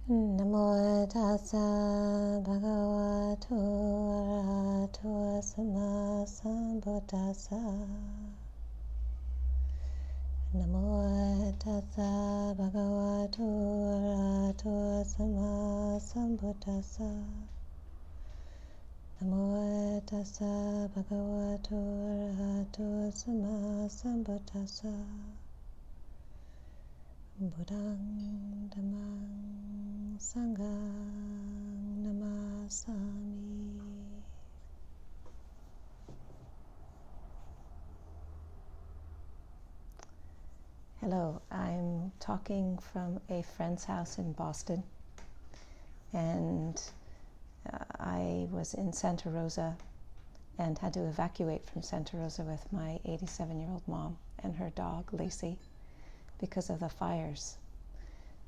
Namo tassa bhagavato arahato samma sambuddhassa. Namo tassa bhagavato arahato samma sambuddhassa. Namo tassa bhagavato arahato samma sambuddhassa. Buddhang Dhammang Sanghang Namasami. Hello, I'm talking from a friend's house in Boston, and I was in Santa Rosa and had to evacuate from Santa Rosa with my 87-year-old mom and her dog, Lacey, because of the fires.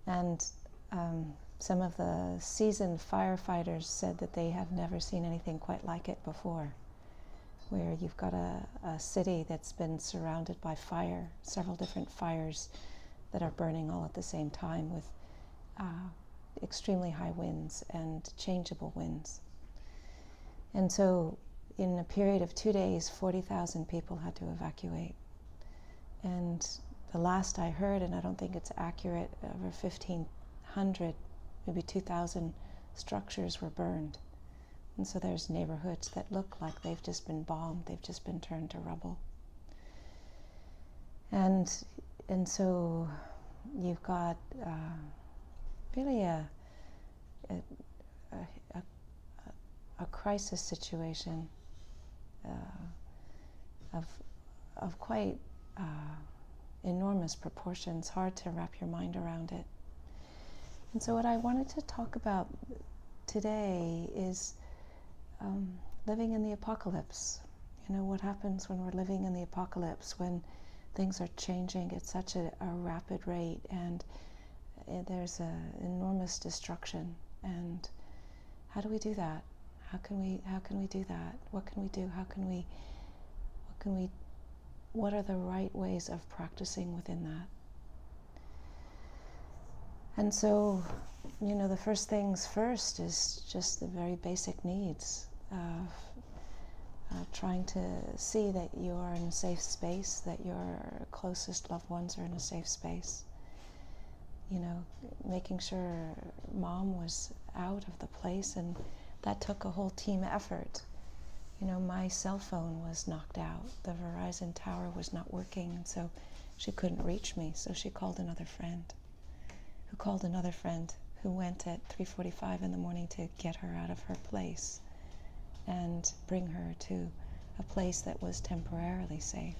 And some of the seasoned firefighters said that they have never seen anything quite like it before, where you've got a city that's been surrounded by fire, several different fires that are burning all at the same time with extremely high winds and changeable winds. And so in a period of 2 days, 40,000 people had to evacuate. And the last I heard, and I don't think it's accurate, over 1,500, maybe 2,000 structures were burned. And so there's neighborhoods that look like they've just been bombed, they've just been turned to rubble. And so you've got really a crisis situation of quite enormous proportions, hard to wrap your mind around it. And so what I wanted to talk about today is living in the apocalypse. You know, what happens when we're living in the apocalypse, when things are changing at such a rapid rate, and there's an enormous destruction. And how do we do that? How can we do that? What can we do? What are the right ways of practicing within that? And so, you know, the first things first is just the very basic needs of trying to see that you are in a safe space, that your closest loved ones are in a safe space. You know, making sure mom was out of the place, and that took a whole team effort. You know, my cell phone was knocked out. The Verizon tower was not working, and so she couldn't reach me. So she called another friend, who called another friend, who went at 3:45 in the morning to get her out of her place and bring her to a place that was temporarily safe.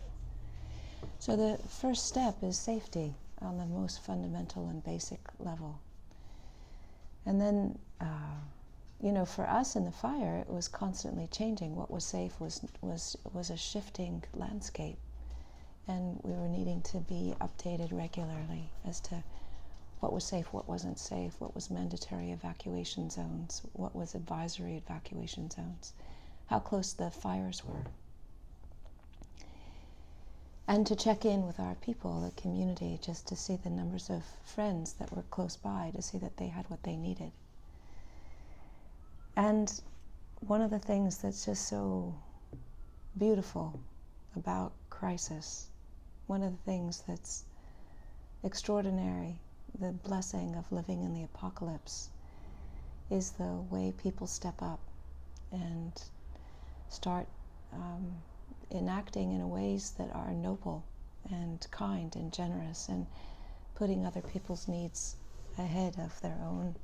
So the first step is safety on the most fundamental and basic level. And then you know, for us in the fire, it was constantly changing. What was safe was a shifting landscape, and we were needing to be updated regularly as to what was safe, what wasn't safe, what was mandatory evacuation zones, what was advisory evacuation zones, how close the fires were. And to check in with our people, the community, just to see the numbers of friends that were close by, to see that they had what they needed. And one of the things that's just so beautiful about crisis, one of the things that's extraordinary, the blessing of living in the apocalypse, is the way people step up and start enacting in ways that are noble and kind and generous, and putting other people's needs ahead of their own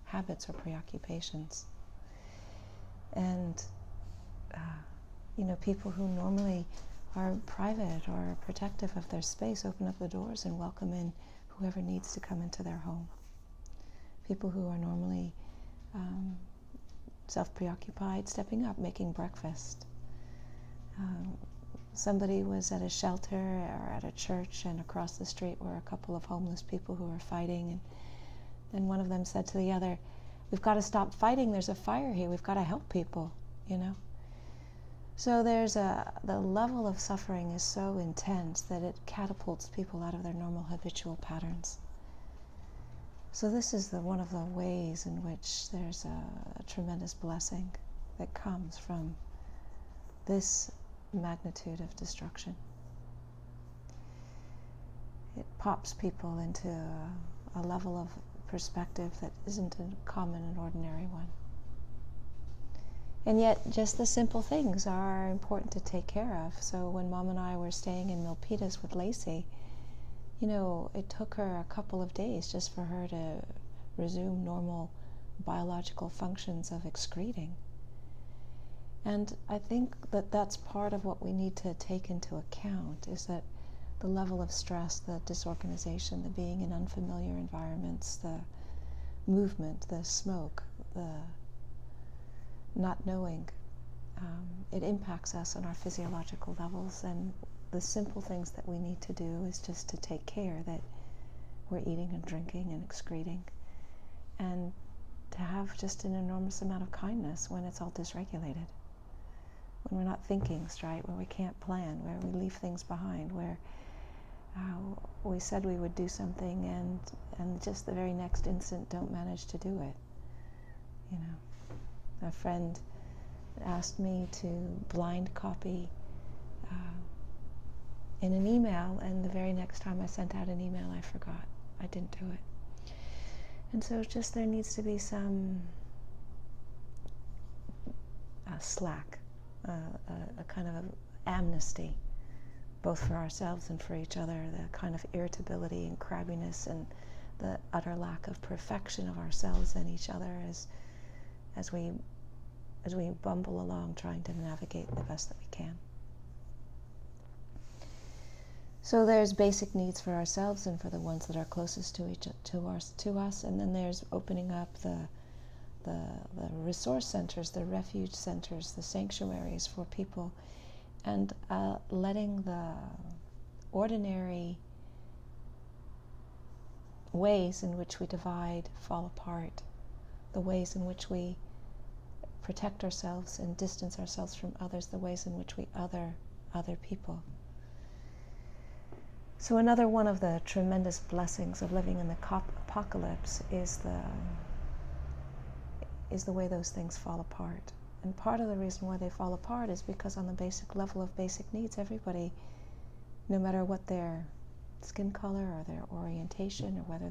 habits or preoccupations. And you know, people who normally are private or protective of their space open up the doors and welcome in whoever needs to come into their home. People who are normally self-preoccupied, stepping up, making breakfast. Somebody was at a shelter or at a church, and across the street were a couple of homeless people who were fighting, and one of them said to the other, "We've got to stop fighting, there's a fire here, we've got to help people," you know. So the level of suffering is so intense that it catapults people out of their normal habitual patterns. So this is one of the ways in which there's a tremendous blessing that comes from this magnitude of destruction. It pops people into a level of perspective that isn't a common and ordinary one. And yet, just the simple things are important to take care of. So when Mom and I were staying in Milpitas with Lacey, it took her a couple of days just for her to resume normal biological functions of excreting. And I think that that's part of what we need to take into account, is that the level of stress, the disorganization, the being in unfamiliar environments, the movement, the smoke, the not knowing, it impacts us on our physiological levels. And the simple things that we need to do is just to take care that we're eating and drinking and excreting, and to have just an enormous amount of kindness when it's all dysregulated, when we're not thinking straight, where we can't plan, where we leave things behind, where we said we would do something and just the very next instant don't manage to do it. A friend asked me to blind copy in an email, and the very next time I sent out an email, I forgot. I didn't do it. And so it's just there needs to be some slack, a kind of amnesty, both for ourselves and for each other, the kind of irritability and crabbiness and the utter lack of perfection of ourselves and each other as we bumble along trying to navigate the best that we can. So there's basic needs for ourselves and for the ones that are closest to us, and then there's opening up the resource centers, the refuge centers, the sanctuaries for people, and letting the ordinary ways in which we divide fall apart, the ways in which we protect ourselves and distance ourselves from others, the ways in which we other people. So another one of the tremendous blessings of living in the apocalypse is the way those things fall apart. And part of the reason why they fall apart is because on the basic level of basic needs, everybody, no matter what their skin color or their orientation or whether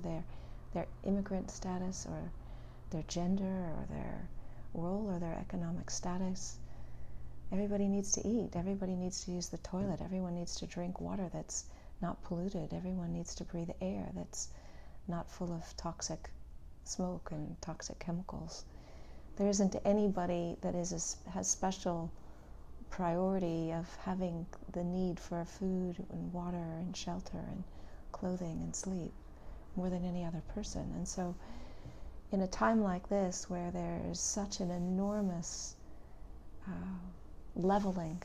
their immigrant status or their gender or their role or their economic status, everybody needs to eat, everybody needs to use the toilet, everyone needs to drink water that's not polluted, everyone needs to breathe air that's not full of toxic smoke and toxic chemicals. There isn't anybody that has special priority of having the need for food and water and shelter and clothing and sleep more than any other person. And so in a time like this, where there's such an enormous leveling,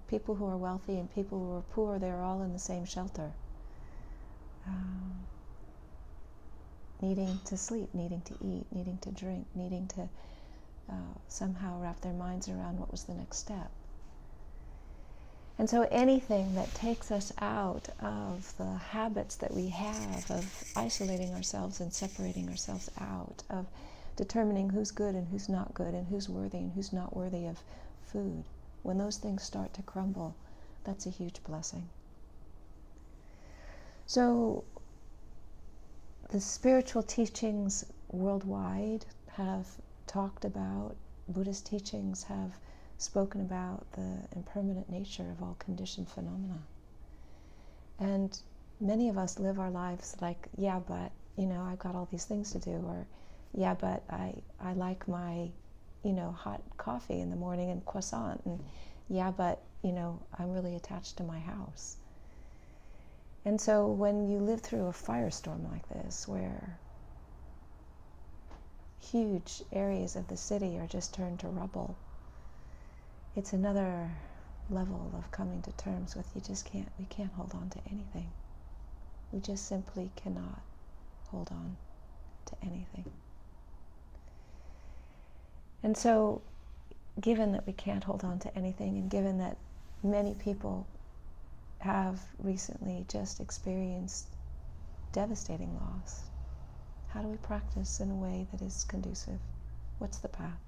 people who are wealthy and people who are poor, they're all in the same shelter, needing to sleep, needing to eat, needing to drink, needing to somehow wrap their minds around what was the next step. And so anything that takes us out of the habits that we have of isolating ourselves and separating ourselves out, of determining who's good and who's not good and who's worthy and who's not worthy of food, when those things start to crumble, that's a huge blessing. So the spiritual teachings worldwide have talked about, Buddhist teachings have spoken about the impermanent nature of all conditioned phenomena. And many of us live our lives like, yeah, but, I've got all these things to do, or, yeah, but I like my, hot coffee in the morning and croissant, and yeah, but, I'm really attached to my house. And so when you live through a firestorm like this, where huge areas of the city are just turned to rubble, it's another level of coming to terms with we can't hold on to anything. We just simply cannot hold on to anything. And so, given that we can't hold on to anything, and given that many people have recently just experienced devastating loss, How do we practice in a way that is conducive? What's the path?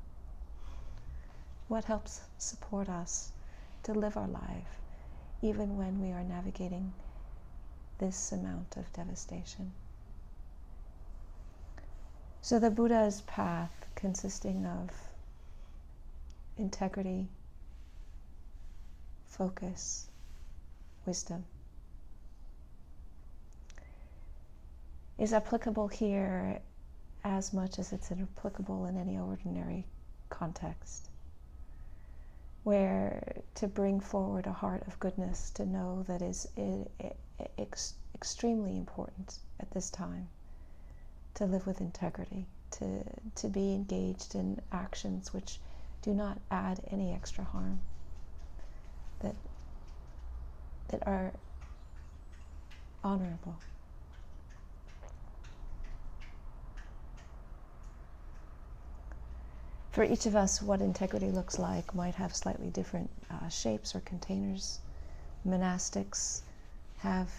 What helps support us to live our life even when we are navigating this amount of devastation? So the Buddha's path, consisting of integrity, focus, wisdom, is applicable here as much as it's applicable in any ordinary context, where to bring forward a heart of goodness, to know that is extremely important at this time, to live with integrity, to be engaged in actions which do not add any extra harm, that are honorable. For each of us, what integrity looks like might have slightly different shapes or containers. Monastics have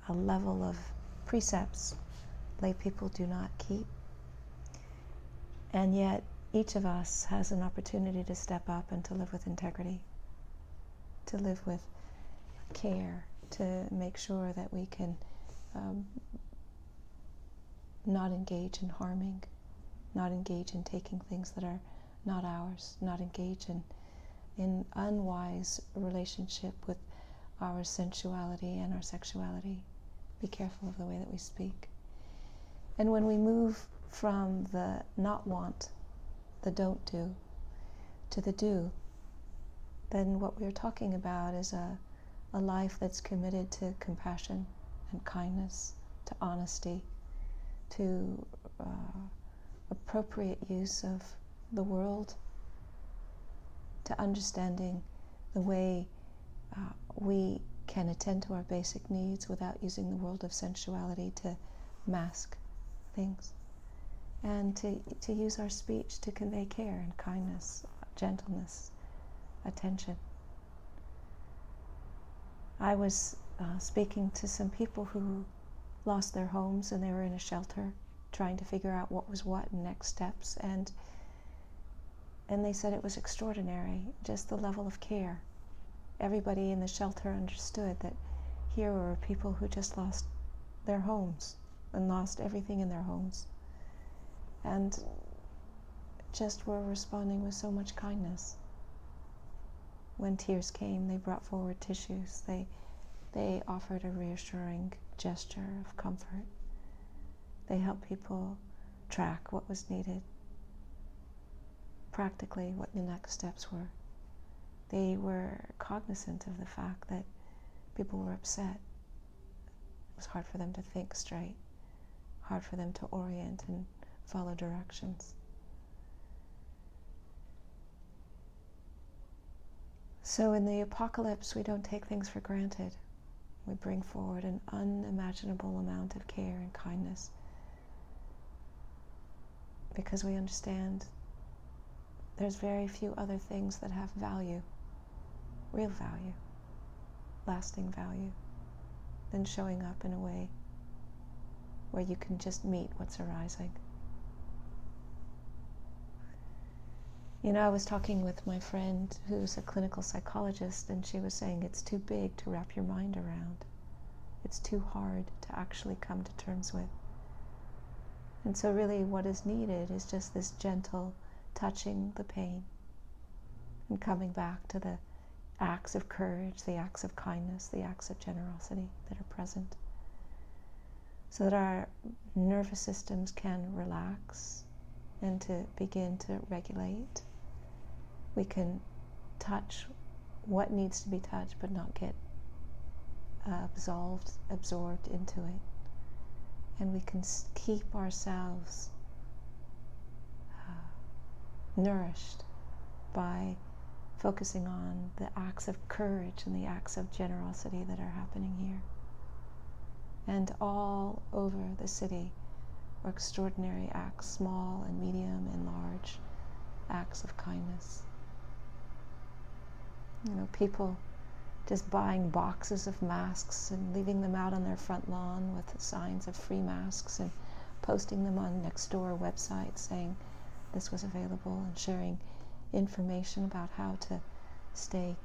a level of precepts lay people do not keep. And yet, each of us has an opportunity to step up and to live with integrity, to live with care, to make sure that we can not engage in harming, not engage in taking things that are not ours, not engage in unwise relationship with our sensuality and our sexuality. Be careful of the way that we speak. And when we move from the not want, the don't do, to the do, then what we're talking about is a life that's committed to compassion and kindness, to honesty, to appropriate use of the world, to understanding the way we can attend to our basic needs without using the world of sensuality to mask things, and to use our speech to convey care and kindness, gentleness, attention. I was speaking to some people who lost their homes and they were in a shelter trying to figure out what was what and next steps, and they said it was extraordinary, just the level of care. Everybody in the shelter understood that here were people who just lost their homes and lost everything in their homes, and just were responding with so much kindness. When tears came, they brought forward tissues. They offered a reassuring gesture of comfort. They helped people track what was needed, practically what the next steps were. They were cognizant of the fact that people were upset. It was hard for them to think straight, hard for them to orient and follow directions. So in the apocalypse, we don't take things for granted. We bring forward an unimaginable amount of care and kindness because we understand there's very few other things that have value, real value, lasting value, than showing up in a way where you can just meet what's arising. You know, I was talking with my friend who's a clinical psychologist, and she was saying it's too big to wrap your mind around. It's too hard to actually come to terms with. And so really what is needed is just this gentle touching the pain and coming back to the acts of courage, the acts of kindness, the acts of generosity that are present, so that our nervous systems can relax and to begin to regulate. We can touch what needs to be touched but not get absorbed into it. And we can keep ourselves nourished by focusing on the acts of courage and the acts of generosity that are happening here. And all over the city are extraordinary acts, small and medium and large acts of kindness. You know, people just buying boxes of masks and leaving them out on their front lawn with the signs of free masks, and posting them on Nextdoor websites saying this was available and sharing information about how to stay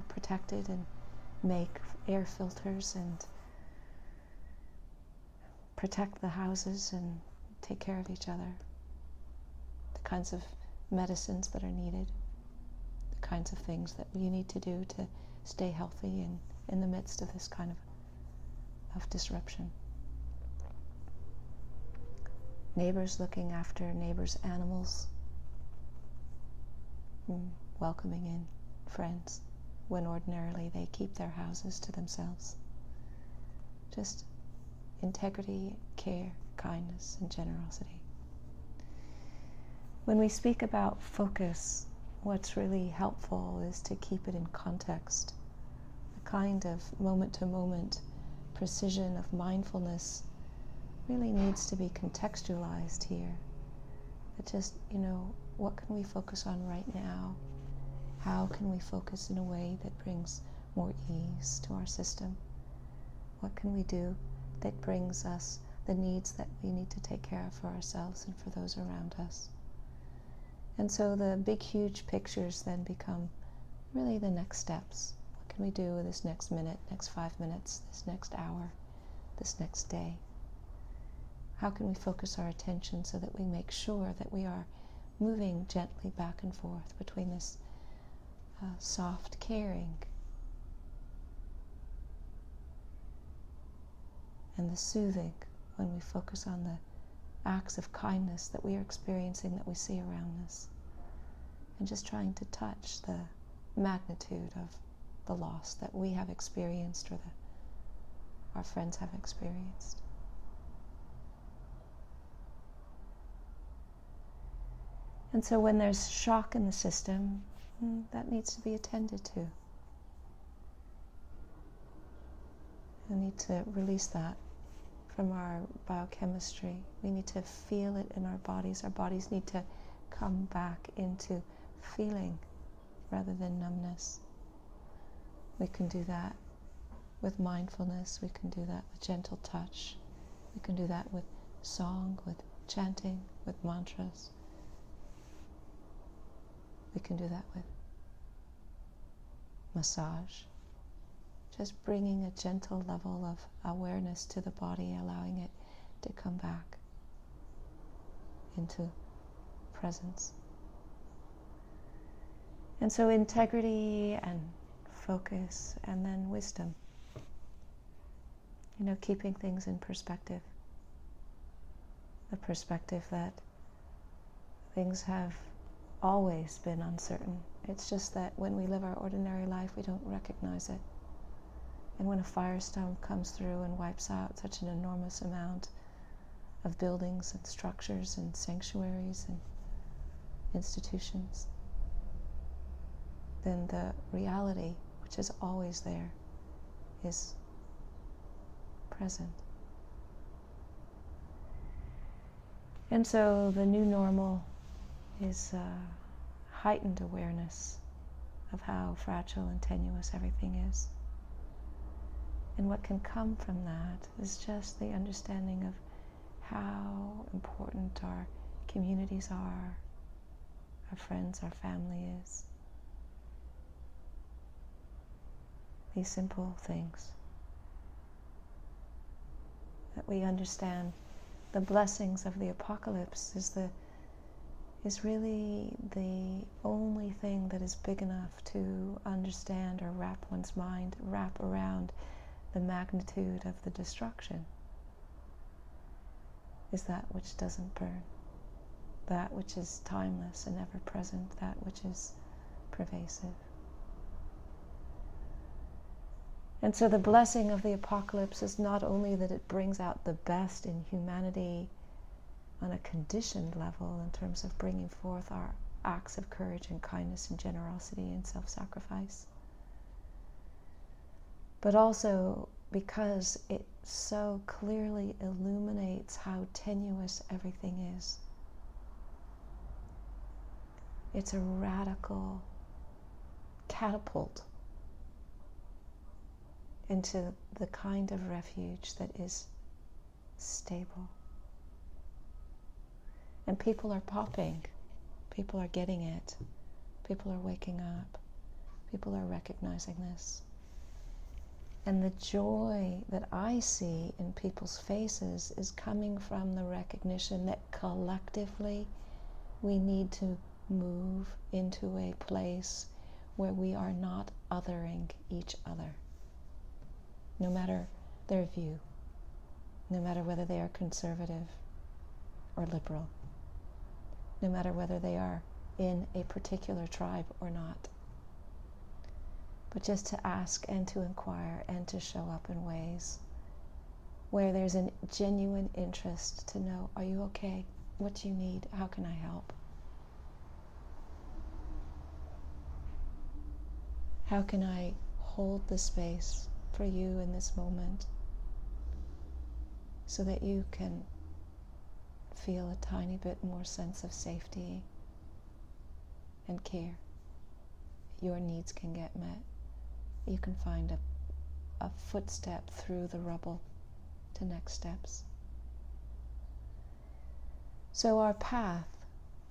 protected and make air filters and protect the houses and take care of each other, the kinds of medicines that are needed, the kinds of things that we need to do to stay healthy and in the midst of this kind of disruption. Neighbors looking after neighbors' animals, welcoming in friends when ordinarily they keep their houses to themselves. Just integrity, care, kindness, and generosity. When we speak about focus, what's really helpful is to keep it in context. The kind of moment-to-moment precision of mindfulness really needs to be contextualized here. That just, what can we focus on right now? How can we focus in a way that brings more ease to our system? What can we do that brings us the needs that we need to take care of for ourselves and for those around us? And so the big, huge pictures then become really the next steps. What can we do with this next minute, next 5 minutes, this next hour, this next day? How can we focus our attention so that we make sure that we are moving gently back and forth between this soft caring and the soothing, when we focus on the acts of kindness that we are experiencing, that we see around us, and just trying to touch the magnitude of the loss that we have experienced or that our friends have experienced. And so when there's shock in the system, that needs to be attended to. We need to release that from our biochemistry. We need to feel it in our bodies. Our bodies need to come back into feeling rather than numbness. We can do that with mindfulness. We can do that with gentle touch. We can do that with song, with chanting, with mantras. We can do that with massage. Just bringing a gentle level of awareness to the body, allowing it to come back into presence. And so integrity and focus, and then wisdom. Keeping things in perspective. The perspective that things have always been uncertain. It's just that when we live our ordinary life, we don't recognize it. And when a firestorm comes through and wipes out such an enormous amount of buildings and structures and sanctuaries and institutions, then the reality, which is always there, is present. And so the new normal is heightened awareness of how fragile and tenuous everything is. And what can come from that is just the understanding of how important our communities are, our friends, our family is. These simple things. That we understand the blessings of the apocalypse is really the only thing that is big enough to understand or wrap one's mind, wrap around the magnitude of the destruction, is that which doesn't burn, that which is timeless and ever present, that which is pervasive. And so the blessing of the apocalypse is not only that it brings out the best in humanity on a conditioned level in terms of bringing forth our acts of courage and kindness and generosity and self-sacrifice, but also because it so clearly illuminates how tenuous everything is. It's a radical catapult into the kind of refuge that is stable, And people are popping. People are getting it. People are waking up. People are recognizing this. And the joy that I see in people's faces is coming from the recognition that collectively we need to move into a place where we are not othering each other, no matter their view, no matter whether they are conservative or liberal, no matter whether they are in a particular tribe or not. But just to ask and to inquire and to show up in ways where there's a genuine interest to know, are you okay? What do you need? How can I help? How can I hold the space for you in this moment so that you can feel a tiny bit more sense of safety and care? Your needs can get met. You can find a footstep through the rubble to next steps. So our path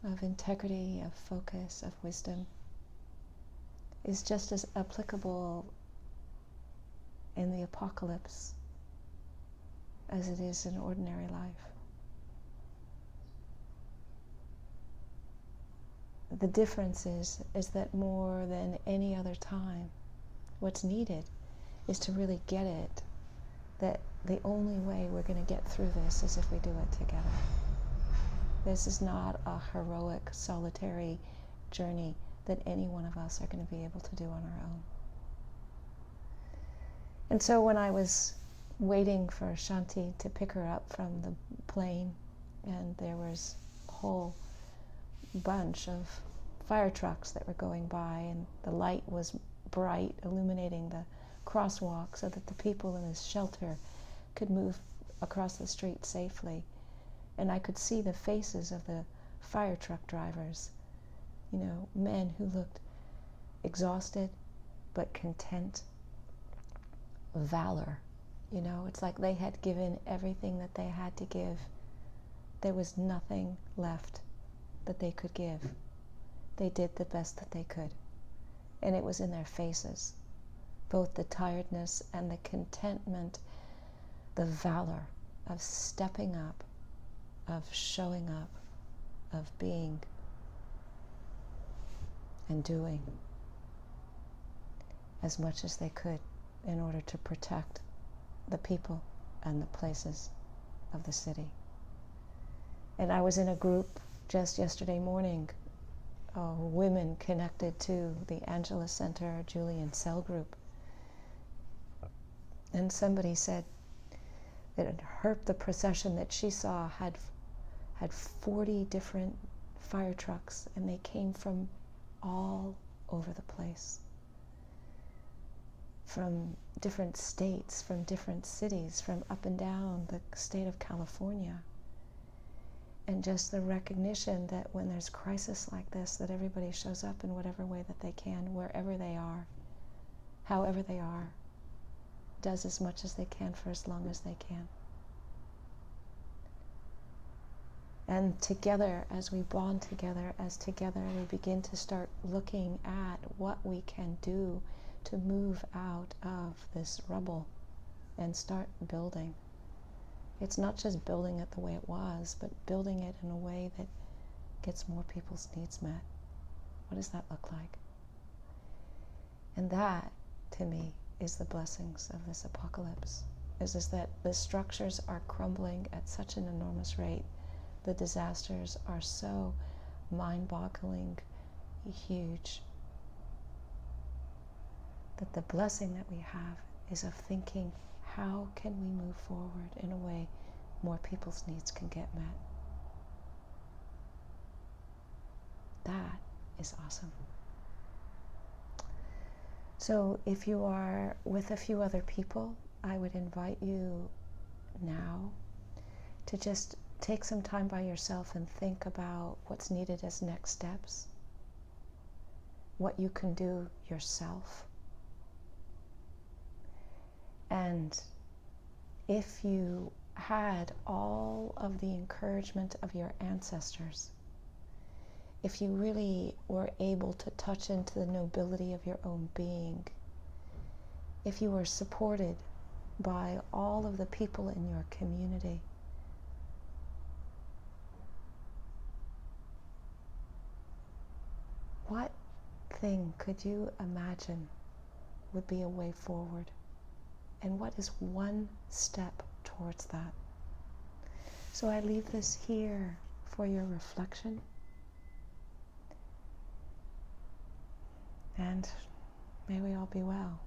of integrity, of focus, of wisdom is just as applicable in the apocalypse as it is in ordinary life. The difference is that more than any other time, what's needed is to really get it, that the only way we're going to get through this is if we do it together. This is not a heroic, solitary journey that any one of us are going to be able to do on our own. And so when I was waiting for Shanti to pick her up from the plane, and there was a whole bunch of fire trucks that were going by, and the light was bright, illuminating the crosswalk so that the people in this shelter could move across the street safely. And I could see the faces of the fire truck drivers, men who looked exhausted but content. Valor, it's like they had given everything that they had to give. There was nothing left that they could give. They did the best that they could. And it was in their faces, both the tiredness and the contentment, the valor of stepping up, of showing up, of being and doing as much as they could in order to protect the people and the places of the city. And I was in a group just yesterday morning, women connected to the Angelus Center Julian Cell Group. And somebody said that the procession that she saw had 40 different fire trucks, and they came from all over the place, from different states, from different cities, from up and down the state of California. And just the recognition that when there's crisis like this, that everybody shows up in whatever way that they can, wherever they are, however they are, does as much as they can for as long as they can. And together, as we bond together, as together we begin to start looking at what we can do to move out of this rubble and start building. It's not just building it the way it was, but building it in a way that gets more people's needs met. What does that look like? And that, to me, is the blessings of this apocalypse, is that the structures are crumbling at such an enormous rate. The disasters are so mind-boggling huge that the blessing that we have is of thinking, how can we move forward in a way more people's needs can get met? That is awesome. So if you are with a few other people, I would invite you now to just take some time by yourself and think about what's needed as next steps, what you can do yourself. And if you had all of the encouragement of your ancestors, if you really were able to touch into the nobility of your own being, if you were supported by all of the people in your community, what thing could you imagine would be a way forward? And what is one step towards that? So I leave this here for your reflection. And may we all be well.